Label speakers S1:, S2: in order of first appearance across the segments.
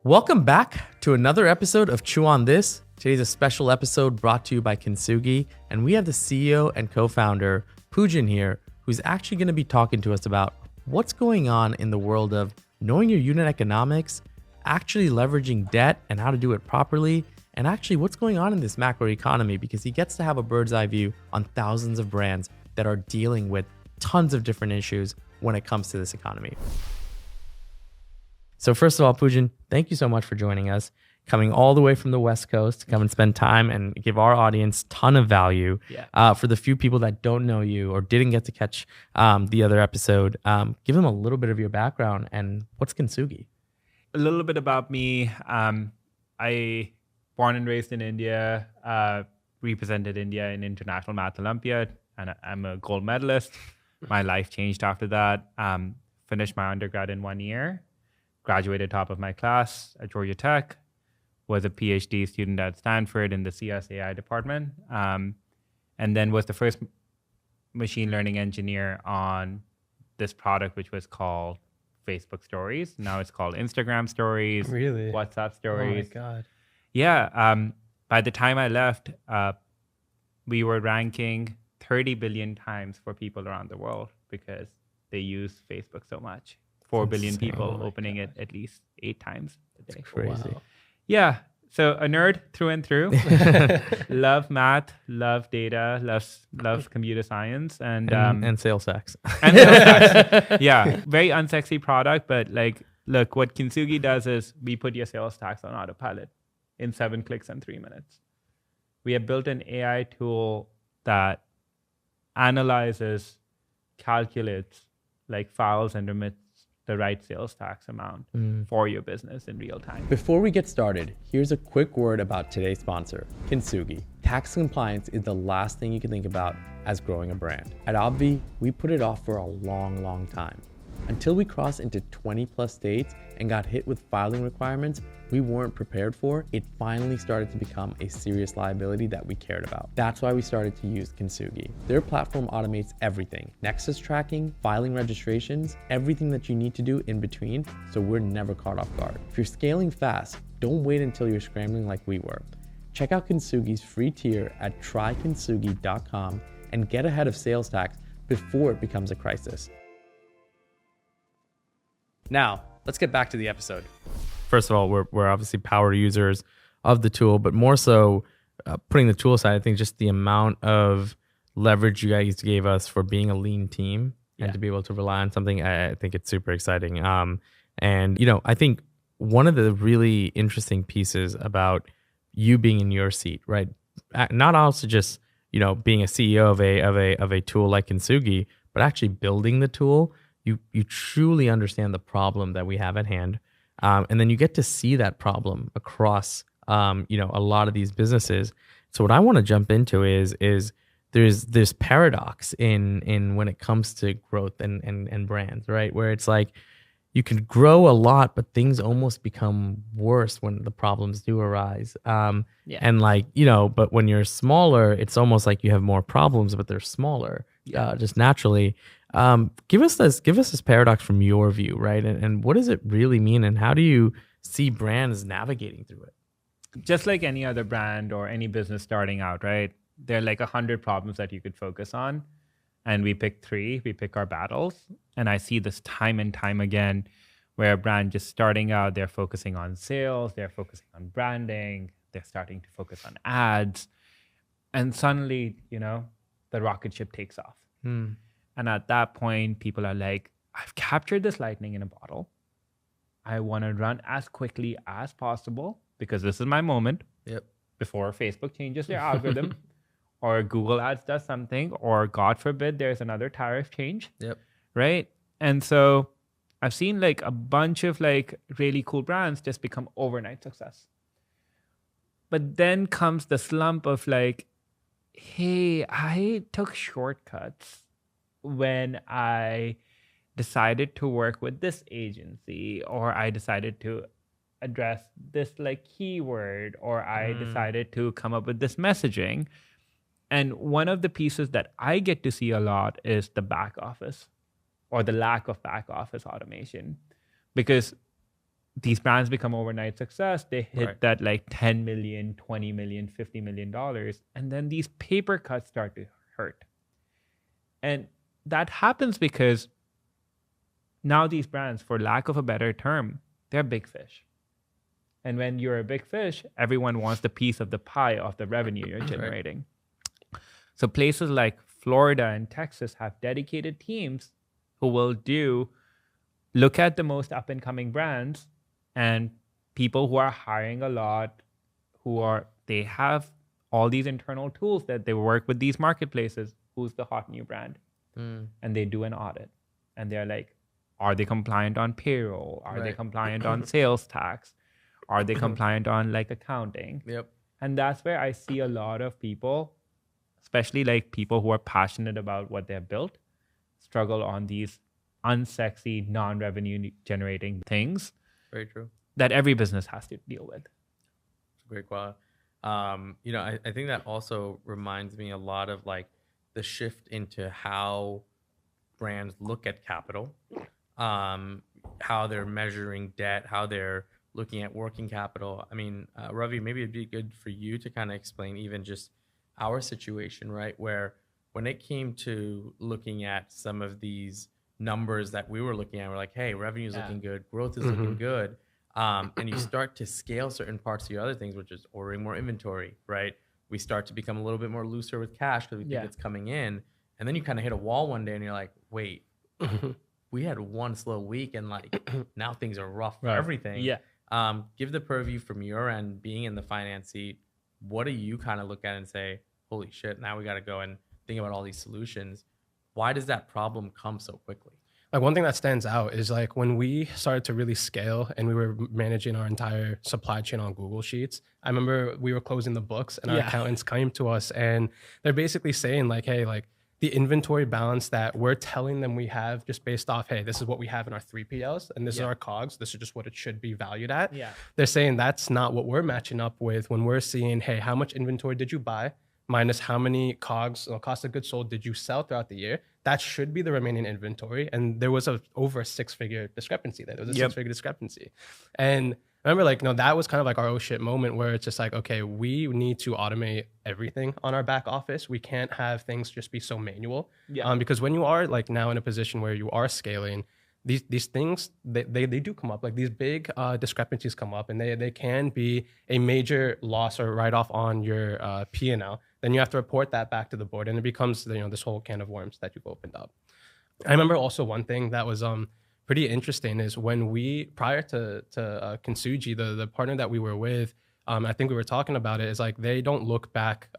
S1: Welcome back to another episode of Chew on This. Today's a special episode brought to you by Kintsugi, and we have the CEO and co-founder, Pujun here, who's actually going to be talking to us about what's going on in the world of knowing your unit economics, actually leveraging debt and how to do it properly, and actually what's going on in this macro economy, because he gets to have a bird's eye view on thousands of brands that are dealing with tons of different issues when it comes to this economy. So first of all, Pujun, thank you so much for joining us, coming all the way from the West Coast to come and spend time and give our audience a ton of value. For the few people that don't know you or didn't get to catch the other episode, give them a little bit of your background and what's Kintsugi?
S2: A little bit about me. I born and raised in India, represented India in International Math Olympiad, and I'm a gold medalist. My life changed after that. Finished my undergrad in 1 year. Graduated top of my class at Georgia Tech, was a PhD student at Stanford in the CSAI department, and then was the first machine learning engineer on this product, which was called Facebook Stories. Now it's called Instagram Stories,
S1: Really?
S2: WhatsApp Stories.
S1: Oh my God.
S2: Yeah. By the time I left, we were ranking 30 billion times for people around the world because they use Facebook so much. 4 billion people opening it at least 8 times a day.
S1: Crazy.
S2: Wow. Yeah. So a nerd through and through. Love math, love data, love computer science, and
S1: sales tax.
S2: And sales tax. Yeah. Very unsexy product, but like, look, what Kintsugi does is we put your sales tax on autopilot in 7 clicks and 3 minutes. We have built an AI tool that analyzes, calculates, like files and remits the right sales tax amount for your business in real time.
S1: Before we get started, here's a quick word about today's sponsor, Kintsugi. Tax compliance is the last thing you can think about as growing a brand. At Obvi, we put it off for a long time. Until we crossed into 20 plus states and got hit with filing requirements we weren't prepared for, it finally started to become a serious liability that we cared about. That's why we started to use Kintsugi. Their platform automates everything: nexus tracking, filing registrations, everything that you need to do in between, so we're never caught off guard. If you're scaling fast, don't wait until you're scrambling like we were. Check out Kintsugi's free tier at trykintsugi.com and get ahead of sales tax before it becomes a crisis. Now, let's get back to the episode. First of all, we're obviously power users of the tool, but more so putting the tool aside, I think just the amount of leverage you guys gave us for being a lean team and to be able to rely on something, I think it's super exciting. And, I think one of the really interesting pieces about you being in your seat, right? Not also just, being a CEO of a tool like Kintsugi, but actually building the tool. You truly understand the problem that we have at hand. And then you get to see that problem across, a lot of these businesses. So what I want to jump into is there's this paradox in when it comes to growth and brands, right? Where it's like you can grow a lot, but things almost become worse when the problems do arise. And but when you're smaller, it's almost like you have more problems, but they're smaller, just naturally. Give us this paradox from your view, right? And what does it really mean, and how do you see brands navigating through it?
S2: Just like any other brand or any business starting out, right? There are like 100 problems that you could focus on, and we pick 3. We pick our battles, and I see this time and time again, where a brand just starting out, they're focusing on sales, they're focusing on branding, they're starting to focus on ads, and suddenly, the rocket ship takes off. And at that point, people are like, I've captured this lightning in a bottle. I want to run as quickly as possible because this is my moment. Before Facebook changes their algorithm or Google Ads does something, or God forbid, there's another tariff change. Right? And so I've seen like a bunch of like really cool brands just become overnight success. But then comes the slump of like, hey, I took shortcuts when I decided to work with this agency, or I decided to address this like keyword, or I decided to come up with this messaging. And one of the pieces that I get to see a lot is the back office, or the lack of back office automation. Because these brands become overnight success. They hit
S1: Right.
S2: that like 10 million, 20 million, $50 million. And then these paper cuts start to hurt. And that happens because now these brands, for lack of a better term, they're big fish. And when you're a big fish, everyone wants the piece of the pie of the revenue you're generating. So places like Florida and Texas have dedicated teams who will look at the most up and coming brands and people who are hiring a lot, they have all these internal tools that they work with these marketplaces. Who's the hot new brand? And they do an audit. And they're like, are they compliant on payroll? Are they compliant on sales tax? Are they compliant on like accounting?
S1: Yep.
S2: And that's where I see a lot of people, especially like people who are passionate about what they've built, struggle on these unsexy, non-revenue generating things.
S1: Very true.
S2: That every business has to deal with.
S1: Great quote. I think that also reminds me a lot of like the shift into how brands look at capital, how they're measuring debt, how they're looking at working capital. I mean, Ravi, maybe it'd be good for you to kind of explain even just our situation, right? Where when it came to looking at some of these numbers that we were looking at, we're like, hey, revenue is looking good, growth is looking good. And you start to scale certain parts of your other things, which is ordering more inventory, right? We start to become a little bit more looser with cash because we think it's coming in. And then you kind of hit a wall one day and you're like, wait, we had one slow week and like now things are rough for everything.
S2: Yeah.
S1: Give the purview from your end, being in the finance seat. What do you kind of look at and say, holy shit, now we got to go and think about all these solutions. Why does that problem come so quickly?
S3: Like one thing that stands out is like when we started to really scale and we were managing our entire supply chain on Google Sheets, I remember we were closing the books and our accountants came to us and they're basically saying like, hey, like the inventory balance that we're telling them we have just based off, hey, this is what we have in our 3PLs and this is our COGS. This is just what it should be valued at. Yeah. They're saying that's not what we're matching up with when we're seeing, hey, how much inventory did you buy? Minus how many COGS, cost of goods sold, did you sell throughout the year? That should be the remaining inventory. And there was over a six-figure discrepancy there. There was a six-figure discrepancy. And I remember like, that was kind of like our oh shit moment where it's just like, okay, we need to automate everything on our back office. We can't have things just be so manual. Because when you are like now in a position where you are scaling, these things, they do come up. Like these big discrepancies come up and they can be a major loss or write-off on your P&L. Then you have to report that back to the board and it becomes this whole can of worms that you've opened up. I remember also one thing that was pretty interesting is when prior to Kintsugi, the partner that we were with, I think we were talking about it, is like they don't look back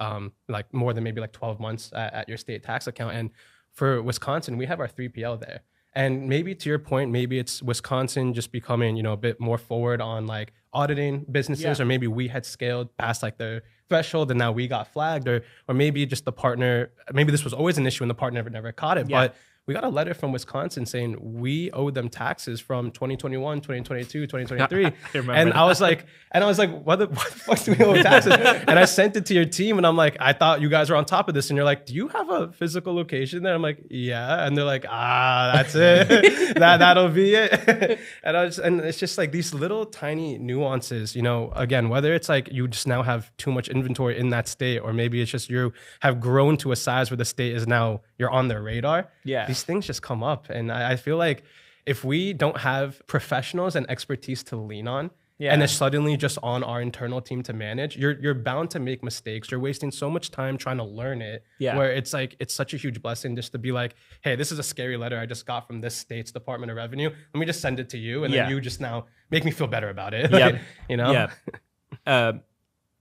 S3: like more than maybe like 12 months at your state tax account. And for Wisconsin, we have our 3PL there. And maybe to your point, maybe it's Wisconsin just becoming, a bit more forward on like auditing businesses, or maybe we had scaled past like the threshold and now we got flagged, or maybe just the partner, maybe this was always an issue and the partner never caught it. But we got a letter from Wisconsin saying we owe them taxes from 2021, 2022, 2023. And I was like, what the fuck do we owe taxes? And I sent it to your team and I'm like, I thought you guys were on top of this. And you're like, do you have a physical location there? I'm like, yeah. And they're like, that's it. That'll be it. And it's just like these little tiny nuances, again, whether it's like you just now have too much inventory in that state, or maybe it's just you have grown to a size where the state is now, you're on their radar. These things just come up. And I feel like if we don't have professionals and expertise to lean on, and it's suddenly just on our internal team to manage, you're bound to make mistakes. You're wasting so much time trying to learn it, where it's like, it's such a huge blessing just to be like, hey, this is a scary letter I just got from this state's Department of Revenue. Let me just send it to you. And then you just now make me feel better about it.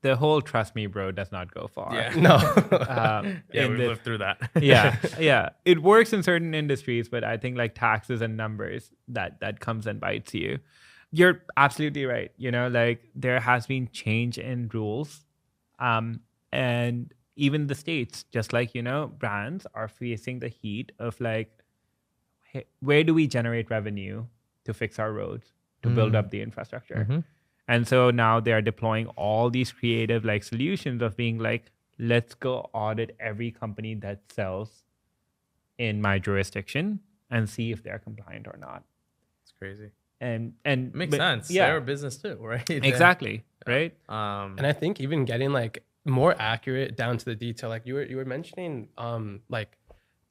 S2: The whole trust me, bro, does not go far.
S1: We lived through that.
S2: It works in certain industries, but I think like taxes and numbers, that comes and bites you. You're absolutely right. Like there has been change in rules. And even the states, just like, brands are facing the heat of like, hey, where do we generate revenue to fix our roads, to build up the infrastructure? And so now they are deploying all these creative like solutions of being like, let's go audit every company that sells in my jurisdiction and see if they're compliant or not.
S1: It's crazy.
S2: And
S1: Makes
S2: but-
S1: sense.
S2: Yeah,
S1: They're a business too, right?
S2: exactly. Right.
S3: And I think even getting like more accurate down to the detail, like you were mentioning, like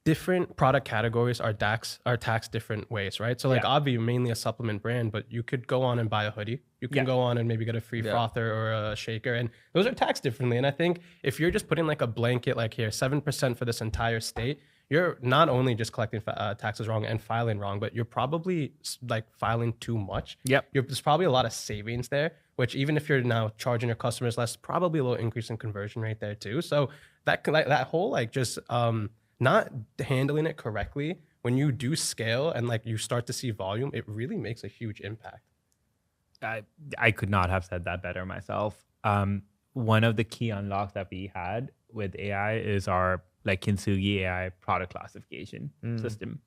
S3: different product categories are taxed different ways, right? So like
S2: Yeah.
S3: Obvi, mainly a supplement brand, but you could go on and buy a hoodie. You can
S2: Yeah.
S3: go on and maybe get a free frother or a shaker, and those are taxed differently. And I think if you're just putting like a blanket, like here, 7% for this entire state, you're not only just collecting taxes wrong and filing wrong, but you're probably like filing too much.
S2: Yep.
S3: There's probably a lot of savings there, which even if you're now charging your customers less, probably a little increase in conversion rate there too. So that whole like just not handling it correctly, when you do scale and like you start to see volume, it really makes a huge impact.
S2: I could not have said that better myself. One of the key unlocks that we had with AI is our like Kintsugi AI product classification system.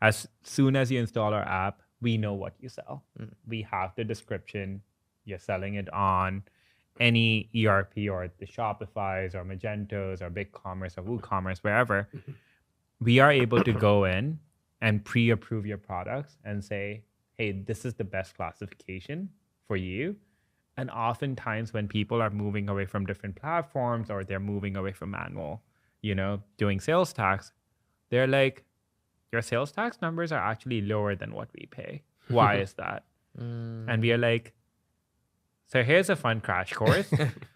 S2: As soon as you install our app, we know what you sell. We have the description. You're selling it on any ERP or the Shopify's or Magentos or BigCommerce or WooCommerce, wherever. We are able to go in and pre-approve your products and say, hey, this is the best classification for you. And oftentimes when people are moving away from different platforms or they're moving away from manual, doing sales tax, they're like, your sales tax numbers are actually lower than what we pay. Why is that? And we are like, so here's a fun crash course.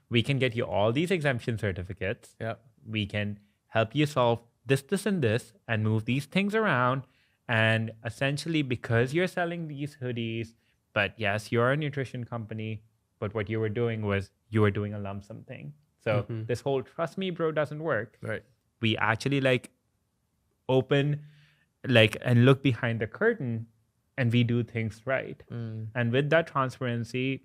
S2: We can get you all these exemption certificates.
S1: Yep.
S2: We can help you solve this, and this, and move these things around. And essentially, because you're selling these hoodies, but yes, you're a nutrition company, but what you were doing was you were doing a lump sum thing. So this whole trust me, bro, doesn't work.
S1: Right.
S2: We actually like open like and look behind the curtain and we do things right. And with that transparency,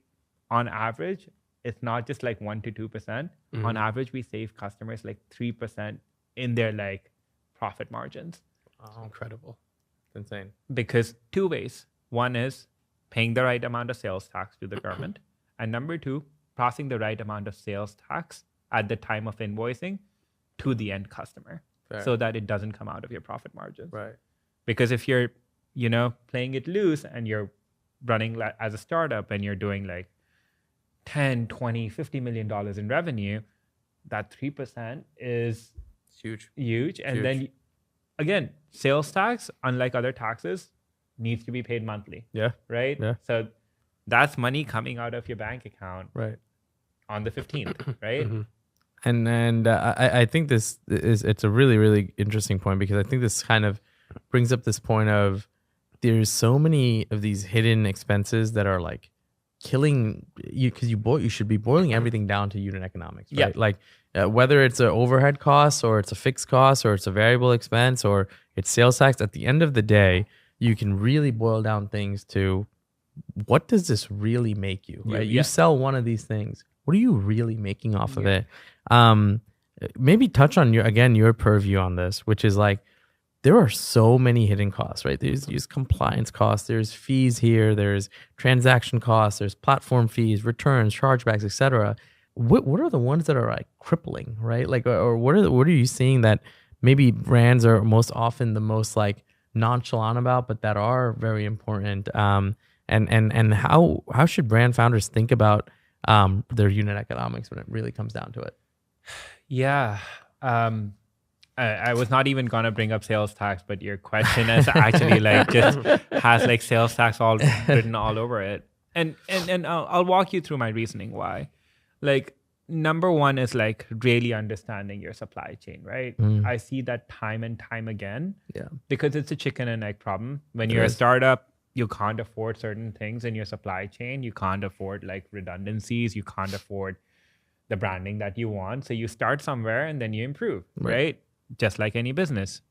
S2: on average, it's not just like 1 to 2%. On average, we save customers like 3% in their like profit margins.
S3: Oh, incredible.
S1: It's insane.
S2: Because two ways. One is paying the right amount of sales tax to the government. And number two, passing the right amount of sales tax at the time of invoicing to the end customer.
S1: Fair.
S2: So that it doesn't come out of your profit margins.
S1: Right.
S2: Because if you're, playing it loose and you're running as a startup and you're doing like 10, 20, $50 million in revenue, that 3% is
S1: It's huge.
S2: huge. And then again, sales tax, unlike other taxes, needs to be paid monthly.
S1: Yeah.
S2: Right?
S1: Yeah.
S2: So that's money coming out of your bank account
S1: Right.
S2: on the 15th, right?
S1: And I think it's a really, really interesting point, because I think this kind of brings up this point of there's so many of these hidden expenses that are like killing you, because you should be boiling everything down to unit economics, right?
S2: Yeah.
S1: Like whether it's an overhead cost or it's a fixed cost or it's a variable expense or it's sales tax, at the end of the day, you can really boil down things to what does this really make you, right?
S2: Yeah.
S1: You sell one of these things. What are you really making off of it? Maybe touch on your purview on this, which is like, there are so many hidden costs, right? There's compliance costs, there's fees here, there's transaction costs, there's platform fees, returns, chargebacks, etc. What are the ones that are like crippling, right? Like, or what are you seeing that maybe brands are most often the most like nonchalant about, but that are very important? And how should brand founders think about their unit economics when it really comes down to it?
S2: Yeah. I was not even gonna bring up sales tax, but your question is actually like just has like sales tax all written all over it. And I'll walk you through my reasoning why. Like, number one is like really understanding your supply chain, right? I see that time and time again.
S1: Yeah.
S2: Because it's a chicken and egg problem. When you're a startup, you can't afford certain things in your supply chain. You can't afford like redundancies. You can't afford the branding that you want. So you start somewhere and then you improve, right? Just like any business,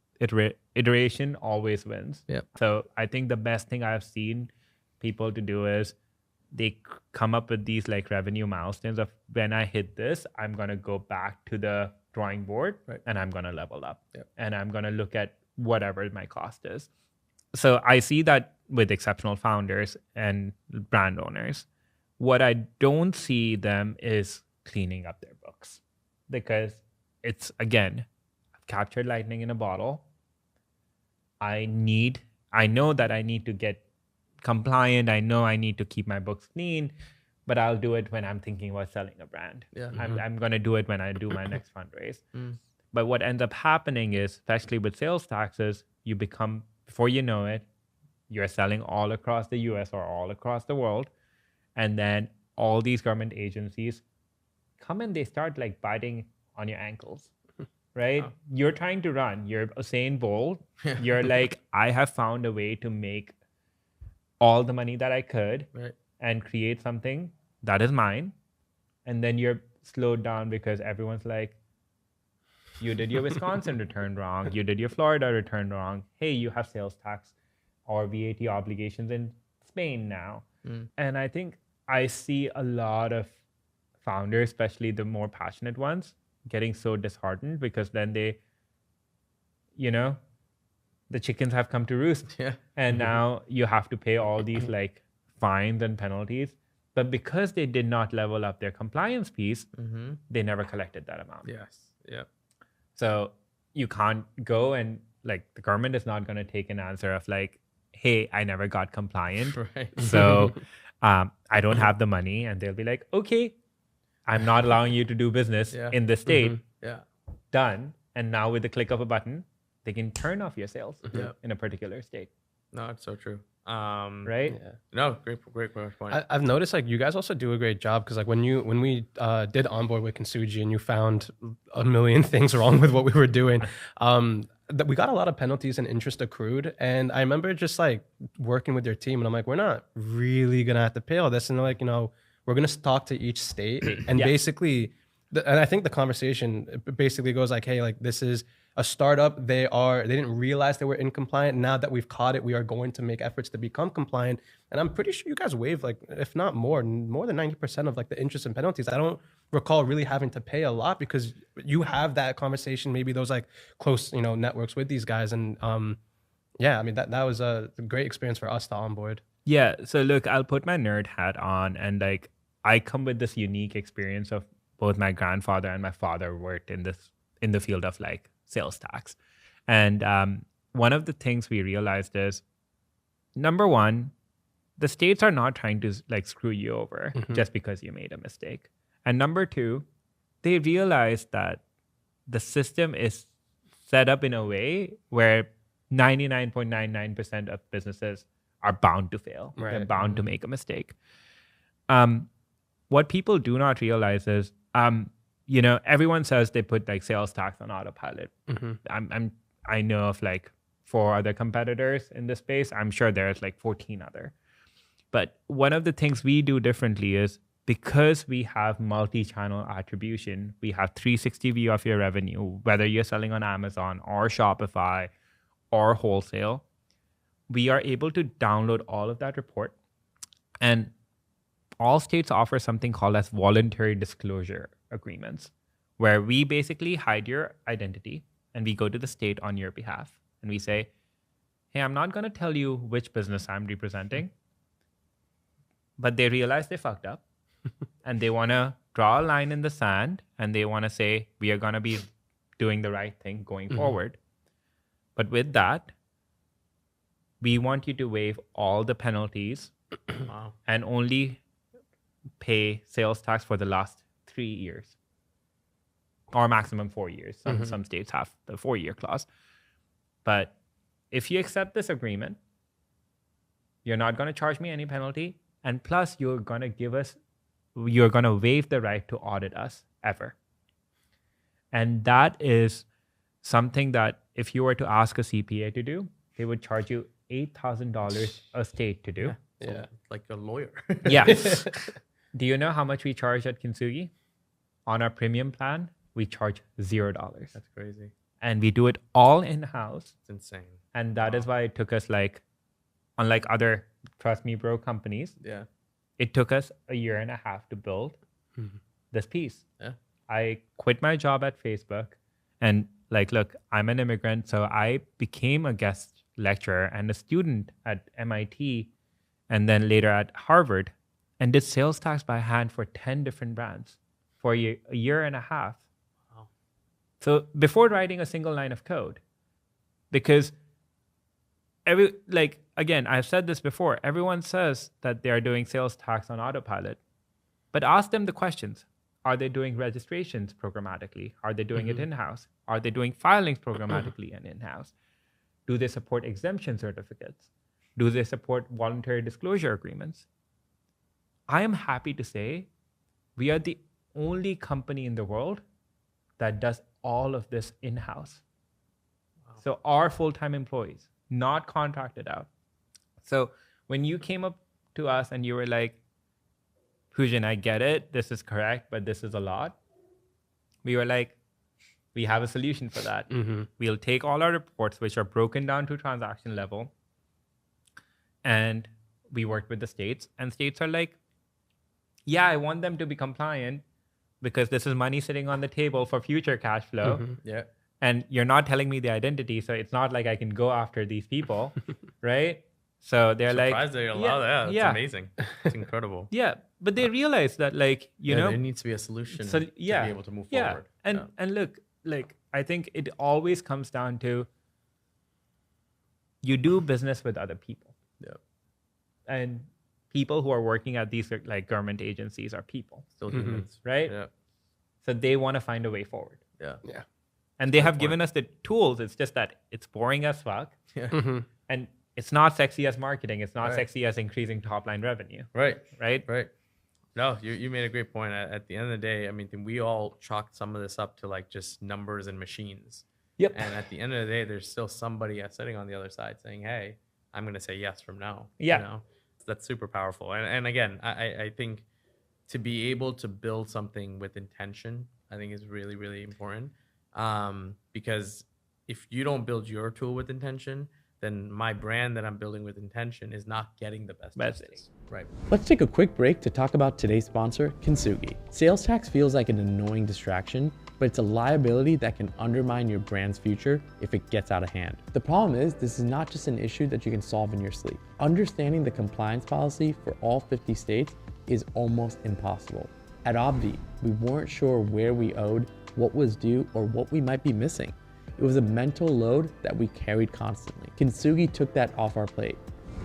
S2: iteration always wins.
S1: Yep.
S2: So I think the best thing I've seen people to do is they come up with these like revenue milestones of, when I hit this, I'm going to go back to the drawing board and I'm going to level up and I'm going to look at whatever my cost is. So I see that with exceptional founders and brand owners. What I don't see them is cleaning up their books, because it's, again, I've captured lightning in a bottle. I know that I need to get compliant. I know I need to keep my books clean, but I'll do it when I'm thinking about selling a brand.
S1: Yeah.
S2: I'm going to do it when I do my next fundraise.
S1: Mm.
S2: But what ends up happening is, especially with sales taxes, you become, before you know it, you're selling all across the US or all across the world. And then all these government agencies come and they start like biting on your ankles, right?
S1: Oh.
S2: You're trying to run. You're Usain Bolt. You're like, I have found a way to make all the money that I could
S1: Right.
S2: and create something that is mine. And then you're slowed down because everyone's like, you did your Wisconsin return wrong. You did your Florida return wrong. Hey, you have sales tax or VAT obligations in Spain now.
S1: Mm.
S2: And I think I see a lot of founders, especially the more passionate ones, getting so disheartened because then they, the chickens have come to roost.
S1: Yeah.
S2: And now you have to pay all these like fines and penalties. But because they did not level up their compliance piece, they never collected that amount.
S1: Yes. Yeah.
S2: So you can't go and like the government is not going to take an answer of like, hey, I never got compliant.
S1: Right.
S2: So I don't have the money. And they'll be like, okay, I'm not allowing you to do business in this state.
S1: Yeah.
S2: Done. And now with the click of a button, they can turn off your sales
S1: Yeah.
S2: in a particular state.
S1: No, it's so true.
S2: Right?
S3: Yeah.
S1: No, great point.
S3: I've noticed like you guys also do a great job because like when we did onboard with Kintsugi and you found a million things wrong with what we were doing, that we got a lot of penalties and interest accrued. And I remember just like working with your team and I'm like, we're not really gonna have to pay all this. And they're like, we're gonna talk to each state and basically, and I think the conversation basically goes like, hey, like this is a startup. They didn't realize they were incompliant. Now that we've caught it, we are going to make efforts to become compliant. And I'm pretty sure you guys waived like, if not more than 90% of like the interest and penalties. I don't recall really having to pay a lot because you have that conversation, maybe those like close, networks with these guys. And yeah, I mean, that was a great experience for us to onboard.
S2: Yeah. So look, I'll put my nerd hat on and like, I come with this unique experience of both my grandfather and my father worked in the field of like sales tax. And one of the things we realized is, number one, the states are not trying to like screw you over just because you made a mistake. And number two, they realize that the system is set up in a way where 99.99% of businesses are bound to fail.
S3: Right.
S2: They're bound to make a mistake. What people do not realize is, everyone says they put like sales tax on autopilot. I know of like 4 other competitors in this space. I'm sure there's like 14 other. But one of the things we do differently is because we have multi-channel attribution, we have 360 view of your revenue, whether you're selling on Amazon or Shopify or wholesale, we are able to download all of that report. And all states offer something called as voluntary disclosure agreements, where we basically hide your identity and we go to the state on your behalf and we say, hey, I'm not going to tell you which business I'm representing, but they realize they fucked up and they want to draw a line in the sand and they want to say, we are going to be doing the right thing going forward. But with that, we want you to waive all the penalties and only pay sales tax for the last 3 years or maximum 4 years. Some states have the 4-year clause. But if you accept this agreement, you're not going to charge me any penalty. And plus you're going to waive the right to audit us ever. And that is something that if you were to ask a CPA to do, they would charge you $8,000 a state to do.
S3: Yeah.
S1: Like a lawyer.
S2: Yeah. Do you know how much we charge at Kintsugi? On our premium plan, we charge $0.
S1: That's crazy.
S2: And we do it all in-house.
S1: It's insane.
S2: And that is why it took us like, unlike other Trust Me Bro companies,
S1: Yeah.
S2: it took us 1.5 years to build this piece.
S1: Yeah.
S2: I quit my job at Facebook and like, look, I'm an immigrant. So I became a guest lecturer and a student at MIT and then later at Harvard and did sales tax by hand for 10 different brands for a 1.5 years.
S1: Wow.
S2: So before writing a single line of code, because again, I've said this before. Everyone says that they are doing sales tax on autopilot, but ask them the questions. Are they doing registrations programmatically? Are they doing it in-house? Are they doing filings programmatically and in-house? Do they support exemption certificates? Do they support voluntary disclosure agreements? I am happy to say we are the only company in the world that does all of this in-house. Wow. So our full-time employees, not contracted out. So when you came up to us and you were like, Pujun, I get it. This is correct, but this is a lot. We were like, we have a solution for that. We'll take all our reports, which are broken down to transaction level, and we work with the states. And states are like, yeah, I want them to be compliant because this is money sitting on the table for future cash flow.
S1: Yeah.
S2: And you're not telling me the identity, so it's not like I can go after these people, right? So they're
S1: surprised they allow that. It's amazing. It's incredible.
S2: Yeah, but they realize that, like, you know,
S1: there needs to be a solution to be able to move forward.
S2: And look, like, I think it always comes down to you do business with other people.
S1: Yeah.
S2: And people who are working at these like government agencies are people.
S1: Still humans.
S2: Right?
S1: Yeah.
S2: So they want to find a way forward.
S1: Yeah.
S3: Yeah.
S2: And they have given us the tools. It's just that it's boring as fuck.
S1: Yeah.
S2: And it's not sexy as marketing. It's not sexy as increasing top line revenue.
S1: Right.
S2: Right?
S1: Right. No, you made a great point. At the end of the day, I mean, we all chalked some of this up to like just numbers and machines.
S2: Yep.
S1: And at the end of the day, there's still somebody sitting on the other side saying, hey, I'm going to say yes from now.
S2: Yeah.
S1: You know? That's super powerful. And again, I think to be able to build something with intention, I think is really, really important. Because if you don't build your tool with intention, then my brand that I'm building with intention is not getting the best results. Right.
S4: Let's take a quick break to talk about today's sponsor, Kintsugi. Sales tax feels like an annoying distraction, but it's a liability that can undermine your brand's future if it gets out of hand. The problem is, this is not just an issue that you can solve in your sleep. Understanding the compliance policy for all 50 states is almost impossible. At Obvi, we weren't sure where we owed, what was due, or what we might be missing. It was a mental load that we carried constantly. Kintsugi took that off our plate.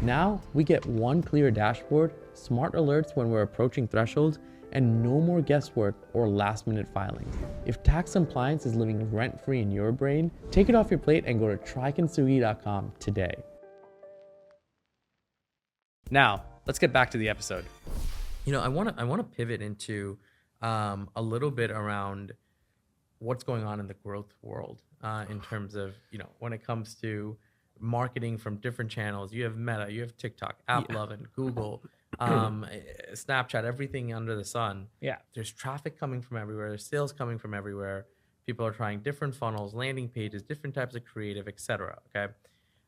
S4: Now we get one clear dashboard, smart alerts when we're approaching thresholds, and no more guesswork or last-minute filings. If tax compliance is living rent-free in your brain, take it off your plate and go to trykintsugi.com today.
S1: Now, let's get back to the episode. You know, I want to pivot into a little bit around what's going on in the growth world in terms of, you know, when it comes to marketing from different channels. You have Meta, you have TikTok, AppLovin, Google, Snapchat, everything under the sun.
S2: Yeah.
S1: There's traffic coming from everywhere. There's sales coming from everywhere. People are trying different funnels, landing pages, different types of creative, etc. Okay.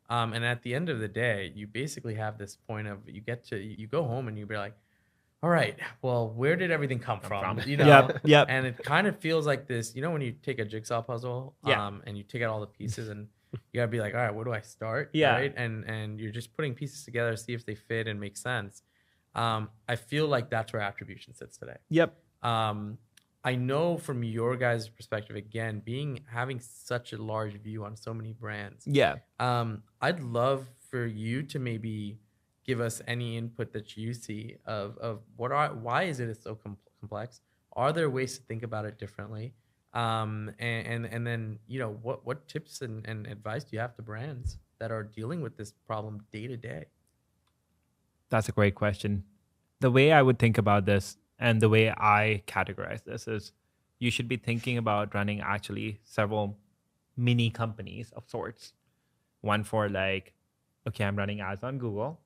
S1: And at the end of the day, you basically have this point of you go home and you be like, all right, well, where did everything come from? You know,
S2: Yep.
S1: And it kind of feels like this, you know, when you take a jigsaw puzzle, and you take out all the pieces and you gotta be like, all right, where do I start?
S2: Yeah.
S1: Right. And you're just putting pieces together, see if they fit and make sense. I feel like that's where attribution sits today.
S2: Yep.
S1: I know from your guys' perspective, again, having such a large view on so many brands.
S2: Yeah.
S1: I'd love for you to maybe give us any input that you see of why is it so complex? Are there ways to think about it differently? And then, you know, what tips and advice do you have to brands that are dealing with this problem day to day?
S2: That's a great question. The way I would think about this and the way I categorize this is you should be thinking about running actually several mini companies of sorts. One for like, okay, I'm running ads on Google.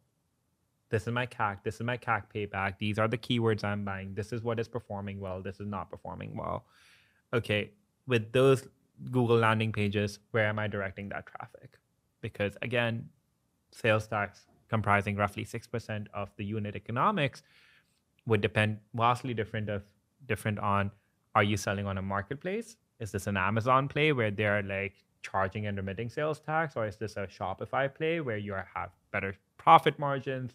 S2: This is my CAC. This is my CAC payback. These are the keywords I'm buying. This is what is performing well. This is not performing well. Okay, with those Google landing pages, where am I directing that traffic? Because again, sales tax comprising roughly 6% of the unit economics would depend vastly different on, are you selling on a marketplace? Is this an Amazon play where they're like charging and remitting sales tax? Or is this a Shopify play where you have better profit margins?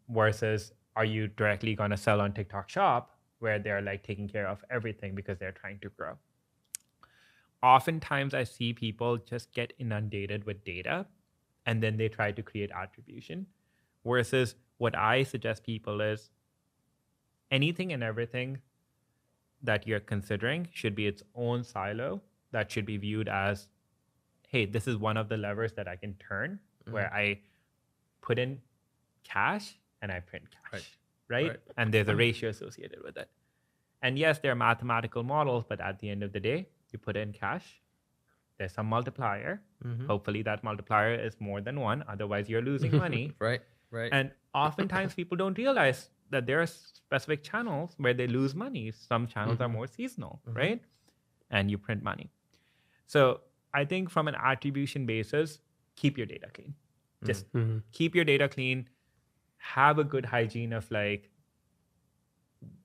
S2: Versus are you directly going to sell on TikTok Shop where they're like taking care of everything because they're trying to grow? Oftentimes I see people just get inundated with data and then they try to create attribution. Versus what I suggest people is anything and everything that you're considering should be its own silo that should be viewed as, hey, this is one of the levers that I can turn where I put in cash and I print cash, right? And there's a ratio associated with it. And yes, there are mathematical models, but at the end of the day, you put in cash, there's some multiplier. Hopefully that multiplier is more than one. Otherwise, you're losing money.
S1: Right.
S2: And oftentimes people don't realize that there are specific channels where they lose money. Some channels are more seasonal, right? And you print money. So I think from an attribution basis, keep your data clean. Just keep your data clean. Have a good hygiene of like,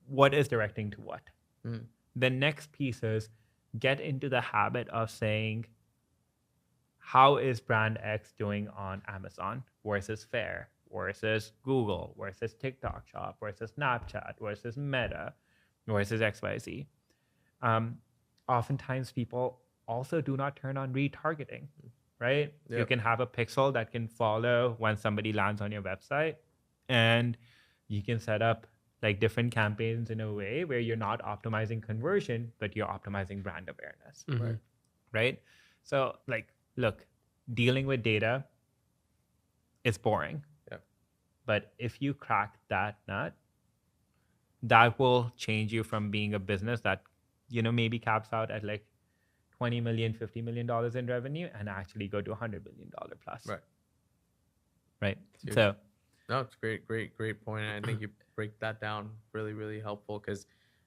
S2: what is directing to what. The next piece is get into the habit of saying, how is brand X doing on Amazon versus Fair versus Google versus TikTok Shop versus Snapchat versus Meta versus XYZ. Oftentimes people also do not turn on retargeting, right?
S1: Yep.
S2: You can have a pixel that can follow when somebody lands on your website, and you can set up like different campaigns in a way where you're not optimizing conversion, but you're optimizing brand awareness, right? So like, look, dealing with data is boring. But if you crack that nut, that will change you from being a business that, maybe caps out at like $20 million, $50 million in revenue and actually go to $100 million plus. Right. So.
S1: No, it's great point. And I think you break that down really, really helpful, because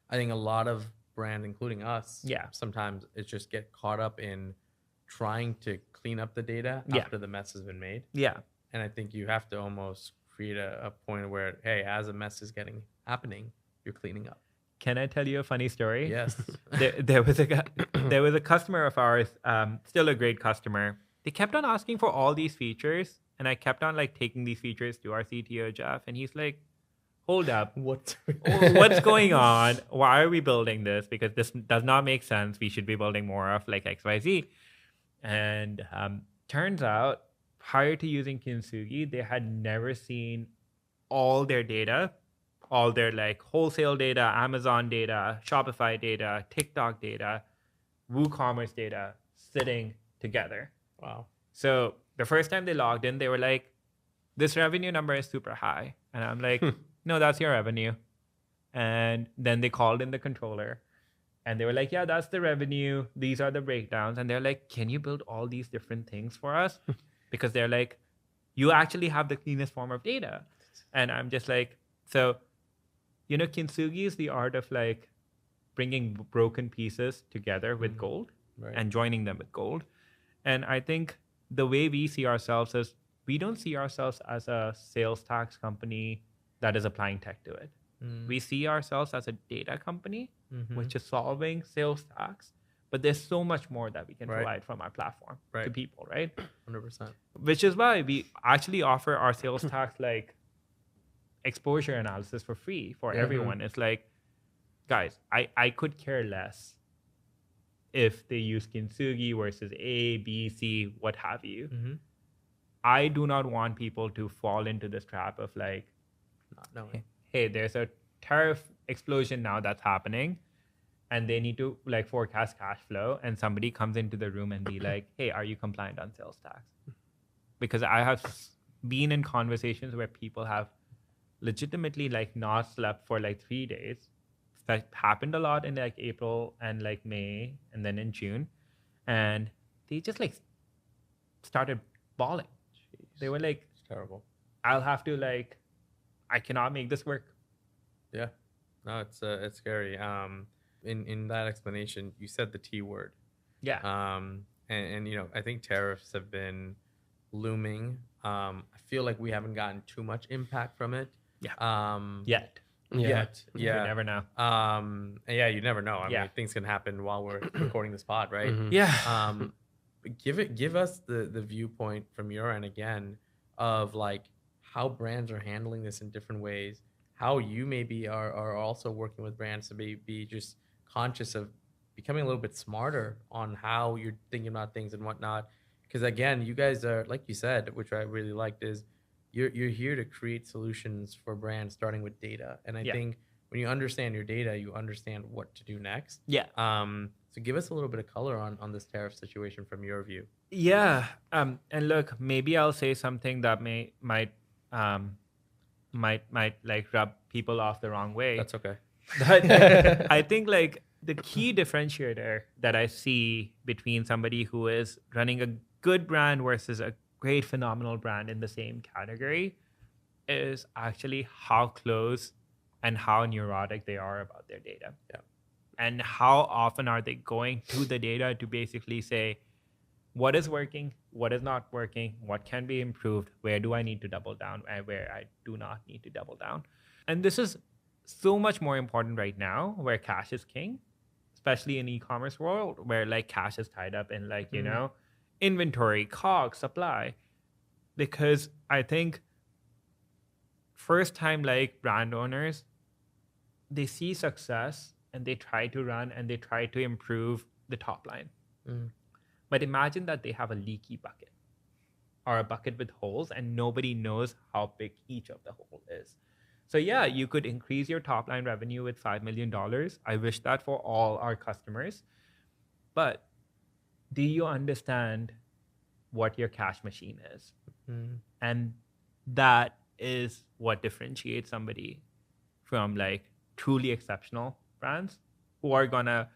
S1: I think a lot of brand, including us, sometimes it's just get caught up in trying to clean up the data after the mess has been made. Yeah. And I think you have to almost create a point where, hey, as a mess is happening, you're cleaning up.
S2: Can I tell you a funny story?
S1: Yes.
S2: there was a customer of ours, still a great customer. They kept on asking for all these features, and I kept on like taking these features to our CTO, Jeff, and he's like, hold up. What's going on? Why are we building this? Because this does not make sense. We should be building more of like XYZ. And turns out, prior to using Kintsugi, they had never seen all their data, all their like wholesale data, Amazon data, Shopify data, TikTok data, WooCommerce data sitting together.
S1: Wow.
S2: So the first time they logged in, they were like, this revenue number is super high. And I'm like, no, that's your revenue. And then they called in the controller and they were like, yeah, that's the revenue. These are the breakdowns. And they're like, can you build all these different things for us? Because they're like, you actually have the cleanest form of data. And I'm just like, so, Kintsugi is the art of like bringing broken pieces together with gold and joining them with gold. And I think the way we see ourselves is we don't see ourselves as a sales tax company that is applying tech to it. We see ourselves as a data company, which is solving sales tax. But there's so much more that we can provide from our platform to people, right?
S1: 100%.
S2: Which is why we actually offer our sales tax like exposure analysis for free for everyone. It's like, guys, I could care less if they use Kintsugi versus A, B, C, what have you. I do not want people to fall into this trap of like,
S1: not knowing.
S2: Hey, there's a tariff explosion now that's happening. And they need to like forecast cash flow, and somebody comes into the room and be like, hey, are you compliant on sales tax? Because I have been in conversations where people have legitimately like not slept for like 3 days. That happened a lot in like April and like May and then in June. And they just like started bawling. Jeez. They were like,
S1: it's terrible.
S2: I'll have to like, I cannot make this work.
S1: Yeah. No, it's scary. In that explanation, you said the T word.
S2: Yeah.
S1: And I think tariffs have been looming. I feel like we haven't gotten too much impact from it.
S2: Yeah. Yet.
S1: Yeah.
S2: You never know.
S1: Yeah, you never know. I mean, things can happen while we're recording this pod, right?
S2: Yeah.
S1: Give us the viewpoint from your end again of like how brands are handling this in different ways, how you maybe are also working with brands to be just conscious of becoming a little bit smarter on how you're thinking about things and whatnot. Because again, you guys are, like you said, which I really liked, is you're here to create solutions for brands starting with data. And I think when you understand your data, you understand what to do next.
S2: Yeah.
S1: So give us a little bit of color on this tariff situation from your view.
S2: Yeah. And look, maybe I'll say something that might like rub people off the wrong way.
S1: That's okay.
S2: But I think like the key differentiator that I see between somebody who is running a good brand versus a great phenomenal brand in the same category is actually how close and how neurotic they are about their data.
S1: Yeah.
S2: And how often are they going to the data to basically say, what is working, what is not working, what can be improved, where do I need to double down, and where I do not need to double down. And this is so much more important right now where cash is king, especially in e-commerce world where like cash is tied up in like, you know, inventory, COGS, supply. Because I think first time like brand owners, they see success and they try to run and they try to improve the top line. But imagine that they have a leaky bucket or a bucket with holes and nobody knows how big each of the hole is. So yeah, you could increase your top line revenue with $5 million. I wish that for all our customers. But do you understand what your cash machine is? And that is what differentiates somebody from like truly exceptional brands who are going to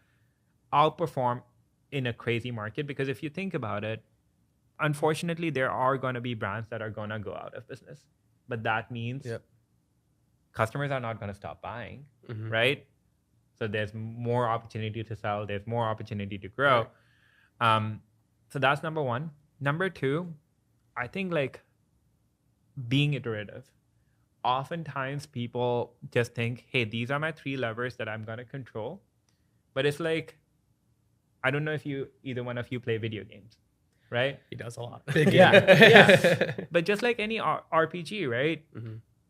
S2: outperform in a crazy market. Because if you think about it, unfortunately, there are going to be brands that are going to go out of business. But that means customers are not going to stop buying, right? So there's more opportunity to sell. There's more opportunity to grow. So that's number one. Number two, I think like being iterative. Oftentimes people just think, hey, these are my 3 levers that I'm going to control. But it's like, I don't know if either one of you play video games, right?
S3: He does a lot.
S2: Yeah. But just like any RPG, right?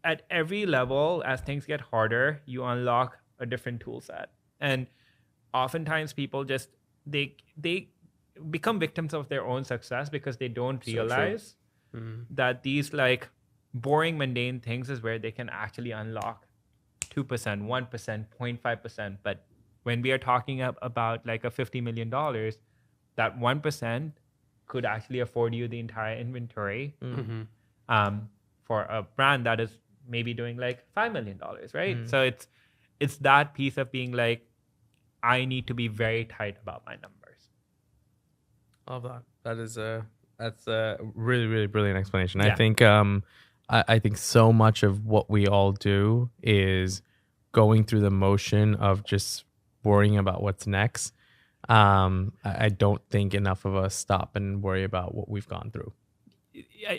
S2: At every level, as things get harder, you unlock a different tool set. And oftentimes people just, they become victims of their own success because they don't realize that these like boring, mundane things is where they can actually unlock 2%, 1%, 0.5%. But when we are talking about like a $50 million, that 1% could actually afford you the entire inventory for a brand that is maybe doing like $5 million, right? So it's that piece of being like, I need to be very tight about my numbers.
S1: Love that. That's a really, really brilliant explanation.
S2: Yeah.
S1: I think I think so much of what we all do is going through the motion of just worrying about what's next. I don't think enough of us stop and worry about what we've gone through.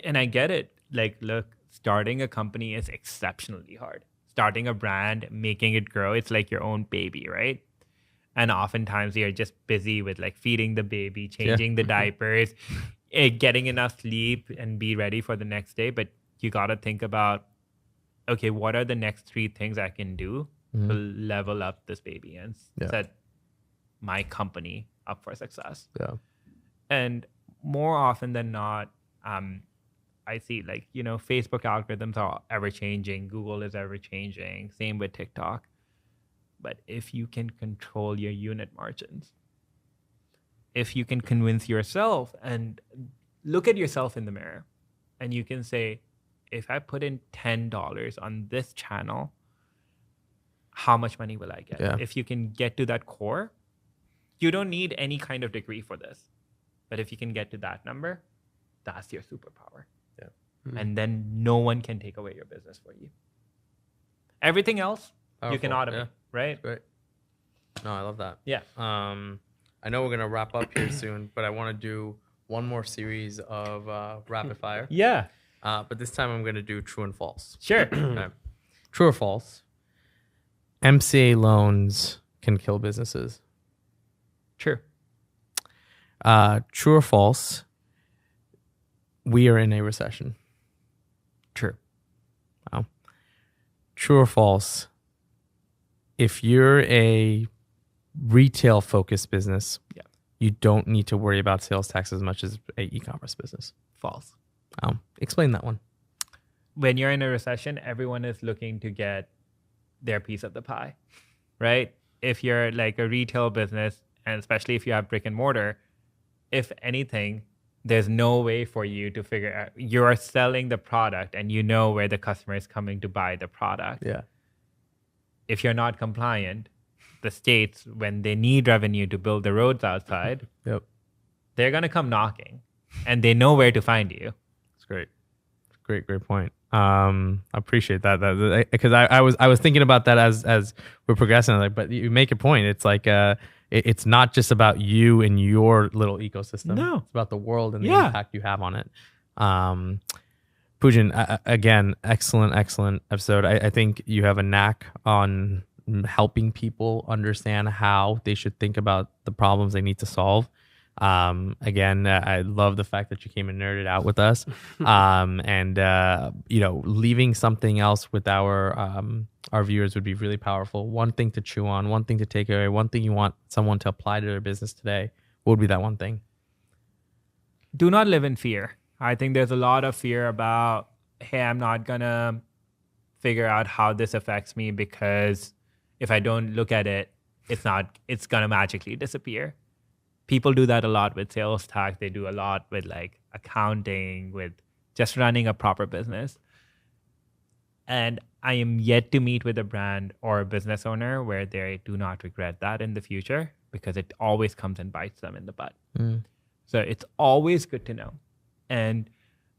S2: And I get it. Like, look, starting a company is exceptionally hard. Starting a brand, making it grow, it's like your own baby, right? And oftentimes you're just busy with like feeding the baby, changing the diapers, getting enough sleep and be ready for the next day. But you got to think about, okay, what are the next 3 things I can do to level up this baby and set my company up for success?
S1: Yeah.
S2: And more often than not, I see like, you know, Facebook algorithms are ever changing. Google is ever changing. Same with TikTok. But if you can control your unit margins, if you can convince yourself and look at yourself in the mirror and you can say, if I put in $10 on this channel, how much money will I get?
S1: Yeah.
S2: If you can get to that core, you don't need any kind of degree for this. But if you can get to that number, that's your superpower.
S1: Yeah.
S2: And then no one can take away your business for you. Everything else, you can automate, right?
S1: Great. No, I love that.
S2: Yeah.
S1: I know we're going to wrap up here soon, but I want to do one more series of rapid fire.
S2: Yeah.
S1: But this time I'm going to do true and false.
S2: Sure.
S1: Okay. True or false? MCA loans can kill businesses.
S2: True.
S1: True or false? We are in a recession.
S2: True.
S1: Wow. True or false? If you're a retail focused business, you don't need to worry about sales tax as much as a e-commerce business.
S2: False.
S1: Explain that one.
S2: When you're in a recession, everyone is looking to get their piece of the pie, right? If you're like a retail business, and especially if you have brick and mortar, if anything, there's no way for you to figure out. You're selling the product and you know where the customer is coming to buy the product.
S1: Yeah.
S2: If you're not compliant, the states, when they need revenue to build the roads outside,
S1: Yep.
S2: they're going to come knocking and they know where to find you.
S1: That's great. Great point. I appreciate that because I was thinking about that as we're progressing. Like, but you make a point. It's like it's not just about you and your little ecosystem.
S2: No.
S1: It's about the world and the impact you have on it. Pujun, again, excellent episode. I think you have a knack on helping people understand how they should think about the problems they need to solve. Again, I love the fact that you came and nerded out with us, and leaving something else with our viewers would be really powerful. One thing to chew on, one thing to take away, one thing you want someone to apply to their business today. What would be that one thing?
S2: Do not live in fear. I think there's a lot of fear about, hey, I'm not gonna figure out how this affects me because if I don't look at it, it's gonna magically disappear. People do that a lot with sales tax. They do a lot with like accounting, with just running a proper business. And I am yet to meet with a brand or a business owner where they do not regret that in the future, because it always comes and bites them in the butt. So it's always good to know. And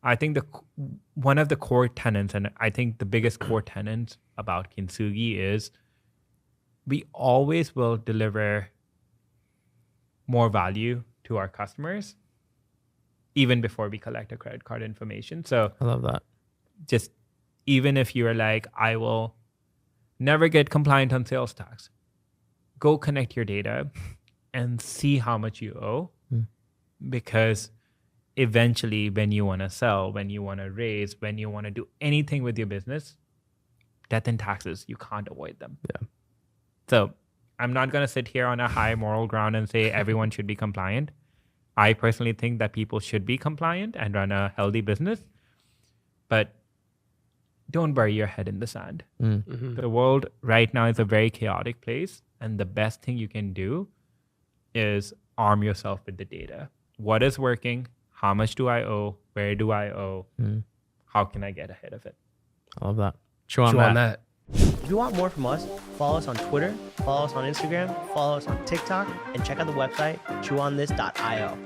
S2: I think one of the core tenets, and I think the biggest core tenet about Kintsugi is we always will deliver more value to our customers even before we collect a credit card information. So
S1: I love that.
S2: Just even if you're like, I will never get compliant on sales tax, go connect your data and see how much you owe. Because eventually when you want to sell, when you want to raise, when you want to do anything with your business, death and taxes, you can't avoid them.
S1: Yeah.
S2: So I'm not going to sit here on a high moral ground and say everyone should be compliant. I personally think that people should be compliant and run a healthy business, but don't bury your head in the sand. The world right now is a very chaotic place, and the best thing you can do is arm yourself with the data. What is working? How much do I owe? Where do I owe? How can I get ahead of it?
S1: I love that. Chew on that.
S5: If you want more from us, follow us on Twitter, follow us on Instagram, follow us on TikTok, and check out the website chewonthis.io.